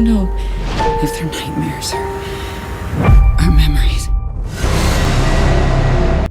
don't know if they're nightmares or memories.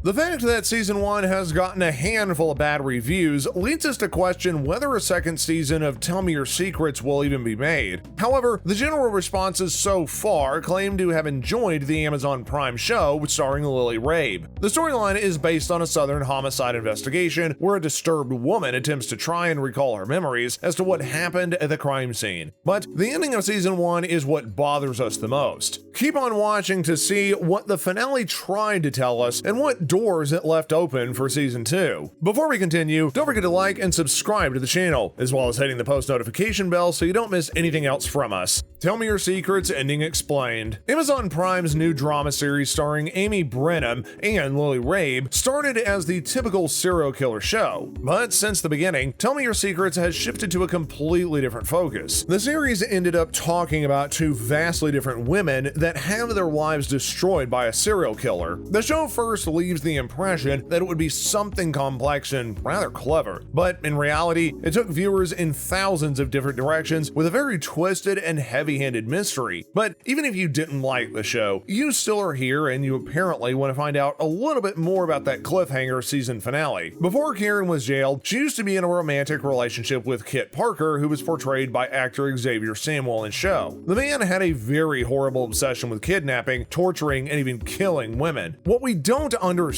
The fact that season 1 has gotten a handful of bad reviews leads us to question whether a second season of Tell Me Your Secrets will even be made. However, the general responses so far claim to have enjoyed the Amazon Prime show starring Lily Rabe. The storyline is based on a Southern homicide investigation where a disturbed woman attempts to try and recall her memories as to what happened at the crime scene. But the ending of season 1 is what bothers us the most. Keep on watching to see what the finale tried to tell us and what doors it left open for season 2. Before we continue, don't forget to like and subscribe to the channel, as well as hitting the post notification bell so you don't miss anything else from us. Tell Me Your Secrets Ending Explained. Amazon Prime's new drama series starring Amy Brenneman and Lily Rabe started as the typical serial killer show, but since the beginning, Tell Me Your Secrets has shifted to a completely different focus. The series ended up talking about two vastly different women that have their lives destroyed by a serial killer. The show first leaves the impression that it would be something complex and rather clever, but in reality, it took viewers in thousands of different directions with a very twisted and heavy-handed mystery. But even if you didn't like the show, you still are here and you apparently want to find out a little bit more about that cliffhanger season finale. Before Karen was jailed, she used to be in a romantic relationship with Kit Parker, who was portrayed by actor Xavier Samuel in the show. The man had a very horrible obsession with kidnapping, torturing, and even killing women. What we don't understand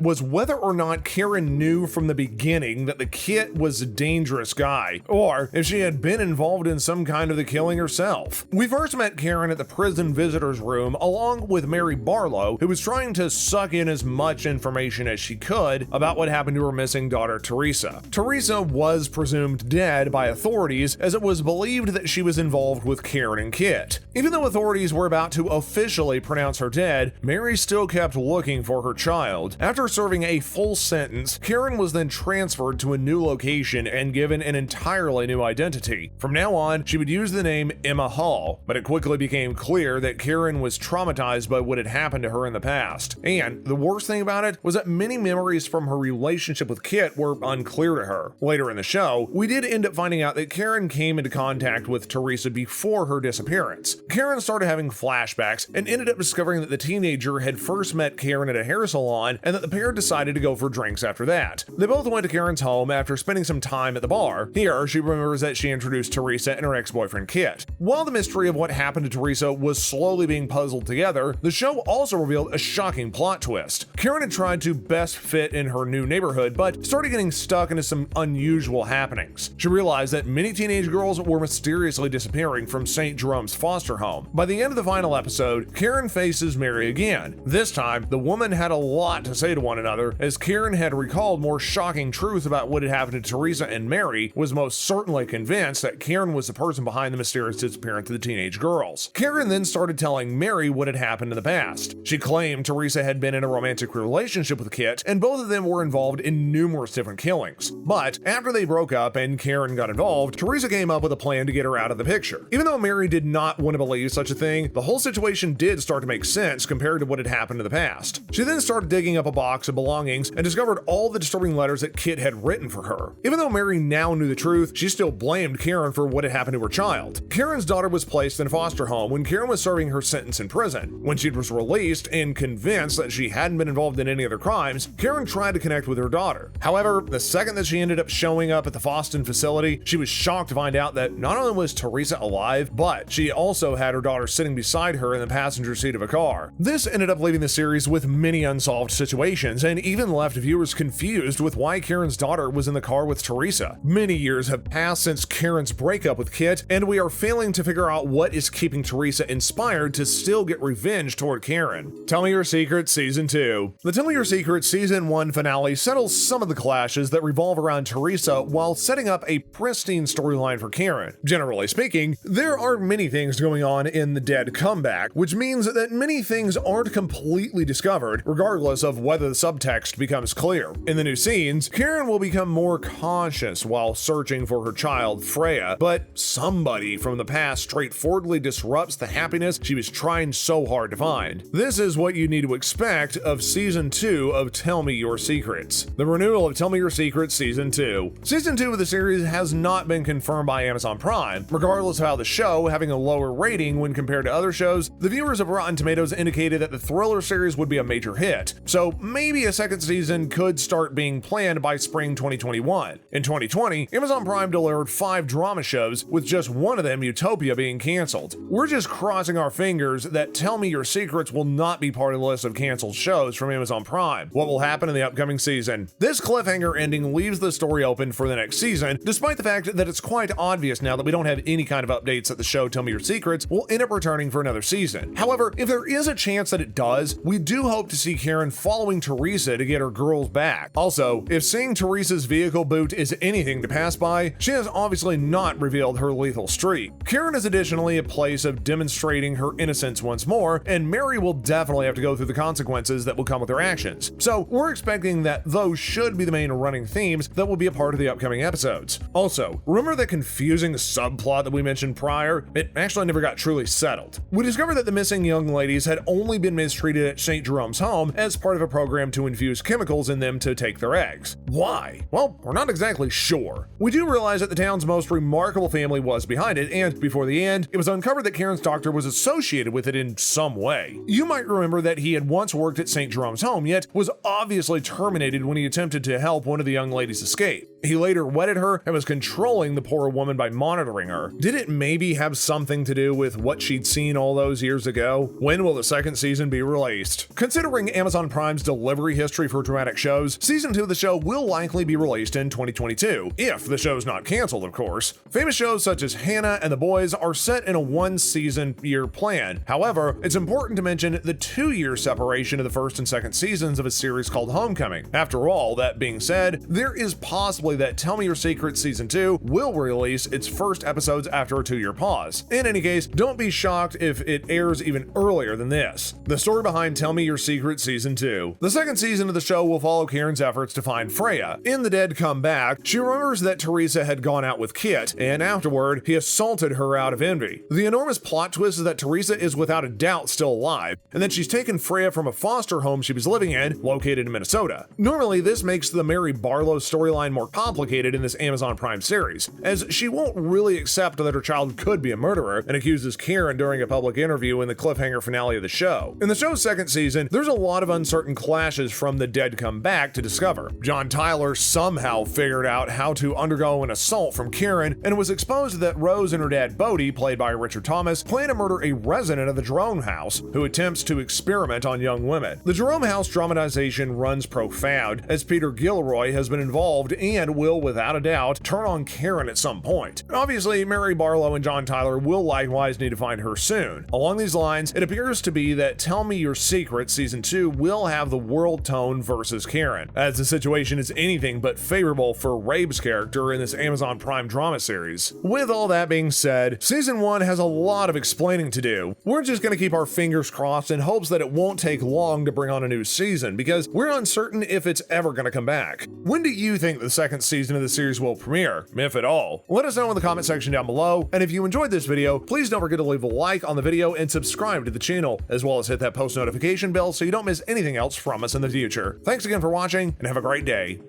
was whether or not Karen knew from the beginning that the Kit was a dangerous guy, or if she had been involved in some kind of the killing herself. We first met Karen at the prison visitors room along with Mary Barlow, who was trying to suck in as much information as she could about what happened to her missing daughter Teresa. Teresa was presumed dead by authorities, as it was believed that she was involved with Karen and Kit. Even though authorities were about to officially pronounce her dead, Mary still kept looking for her child. After serving a full sentence, Karen was then transferred to a new location and given an entirely new identity. From now on, she would use the name Emma Hall, but it quickly became clear that Karen was traumatized by what had happened to her in the past. And the worst thing about it was that many memories from her relationship with Kit were unclear to her. Later in the show, we did end up finding out that Karen came into contact with Teresa before her disappearance. Karen started having flashbacks and ended up discovering that the teenager had first met Karen at a hair salon and that the pair decided to go for drinks after that. They both went to Karen's home after spending some time at the bar. Here, she remembers that she introduced Teresa and her ex-boyfriend Kit. While the mystery of what happened to Teresa was slowly being puzzled together, the show also revealed a shocking plot twist. Karen had tried to best fit in her new neighborhood, but started getting stuck into some unusual happenings. She realized that many teenage girls were mysteriously disappearing from St. Jerome's foster home. By the end of the final episode, Karen faces Mary again. This time, the woman had a lot to say to one another, as Karen had recalled more shocking truths about what had happened to Teresa, and Mary was most certainly convinced that Karen was the person behind the mysterious disappearance of the teenage girls. Karen then started telling Mary what had happened in the past. She claimed Teresa had been in a romantic relationship with Kit, and both of them were involved in numerous different killings. But after they broke up and Karen got involved, Teresa came up with a plan to get her out of the picture. Even though Mary did not want to believe such a thing, the whole situation did start to make sense compared to what had happened in the past. She then started digging up a box of belongings and discovered all the disturbing letters that Kit had written for her. Even though Mary now knew the truth, she still blamed Karen for what had happened to her child. Karen's daughter was placed in a foster home when Karen was serving her sentence in prison. When she was released and convinced that she hadn't been involved in any other crimes, Karen tried to connect with her daughter. However, the second that she ended up showing up at the Foston facility, she was shocked to find out that not only was Teresa alive, but she also had her daughter sitting beside her in the passenger seat of a car. This ended up leaving the series with many unsolved situations and even left viewers confused with why Karen's daughter was in the car with Teresa. Many years have passed since Karen's breakup with Kit, and we are failing to figure out what is keeping Teresa inspired to still get revenge toward Karen. Tell Me Your Secret Season 2. The Tell Me Your Secret Season 1 finale settles some of the clashes that revolve around Teresa while setting up a pristine storyline for Karen. Generally speaking, there are many things going on in the Dead Comeback, which means that many things aren't completely discovered, regardless of whether the subtext becomes clear. In the new scenes, Karen will become more cautious while searching for her child, Freya, but somebody from the past straightforwardly disrupts the happiness she was trying so hard to find. This is what you need to expect of Season 2 of Tell Me Your Secrets. The renewal of Tell Me Your Secrets Season 2. Season 2 of the series has not been confirmed by Amazon Prime. Regardless of how the show having a lower rating when compared to other shows, the viewers of Rotten Tomatoes indicated that the thriller series would be a major hit, so maybe a second season could start being planned by spring 2021. In 2020, Amazon Prime delivered 5 drama shows, with just one of them, Utopia, being canceled. We're just crossing our fingers that Tell Me Your Secrets will not be part of the list of canceled shows from Amazon Prime. What will happen in the upcoming season? This cliffhanger ending leaves the story open for the next season, despite the fact that it's quite obvious now that we don't have any kind of updates that the show Tell Me Your Secrets will end up returning for another season. However, if there is a chance that it does, we do hope to see Karen following Teresa to get her girls back. Also, if seeing Teresa's vehicle boot is anything to pass by, she has obviously not revealed her lethal streak. Karen is additionally a place of demonstrating her innocence once more, and Mary will definitely have to go through the consequences that will come with her actions. So we're expecting that those should be the main running themes that will be a part of the upcoming episodes. Also, remember that confusing subplot that we mentioned prior? It actually never got truly settled. We discovered that the missing young ladies had only been mistreated at St. Jerome's home as part of a program to infuse chemicals in them to take their eggs. Why? Well, we're not exactly sure. We do realize that the town's most remarkable family was behind it, and before the end, it was uncovered that Karen's doctor was associated with it in some way. You might remember that he had once worked at St. Jerome's home, yet was obviously terminated when he attempted to help one of the young ladies escape. He later wedded her and was controlling the poor woman by monitoring her. Did it maybe have something to do with what she'd seen all those years ago? When will the second season be released? Considering Amazon Prime's delivery history for dramatic shows, season 2 of the show will likely be released in 2022, if the show's not canceled, of course. Famous shows such as Hannah and The Boys are set in a 1-season-year plan. However, it's important to mention the 2-year separation of the first and second seasons of a series called Homecoming. After all, that being said, there is possibly that Tell Me Your Secrets Season 2 will release its first episodes after a 2-year pause. In any case, don't be shocked if it airs even earlier than this. The story behind Tell Me Your Secrets Season 2. The second season of the show will follow Karen's efforts to find Freya. In The Dead Come Back, she remembers that Teresa had gone out with Kit, and afterward, he assaulted her out of envy. The enormous plot twist is that Teresa is without a doubt still alive, and that she's taken Freya from a foster home she was living in, located in Minnesota. Normally, this makes the Mary Barlow storyline more complicated in this Amazon Prime series, as she won't really accept that her child could be a murderer and accuses Karen during a public interview in the cliffhanger finale of the show. In the show's second season, there's a lot of uncertain clashes from The Dead Come Back to discover. John Tyler somehow figured out how to undergo an assault from Karen, and it was exposed that Rose and her dad Bodie, played by Richard Thomas, plan to murder a resident of the Jerome house who attempts to experiment on young women. The Jerome house dramatization runs profound, as Peter Gilroy has been involved and will, without a doubt, turn on Karen at some point. Obviously, Mary Barlow and John Tyler will likewise need to find her soon. Along these lines, it appears to be that Tell Me Your Secrets Season 2 will have the world tone versus Karen, as the situation is anything but favorable for Rabe's character in this Amazon Prime drama series. With all that being said, Season 1 has a lot of explaining to do. We're just going to keep our fingers crossed in hopes that it won't take long to bring on a new season, because we're uncertain if it's ever going to come back. When do you think the second season of the series will premiere, if at all? Let us know in the comment section down below, and if you enjoyed this video, please don't forget to leave a like on the video and subscribe to the channel, as well as hit that post notification bell so you don't miss anything else from us in the future. Thanks again for watching, and have a great day.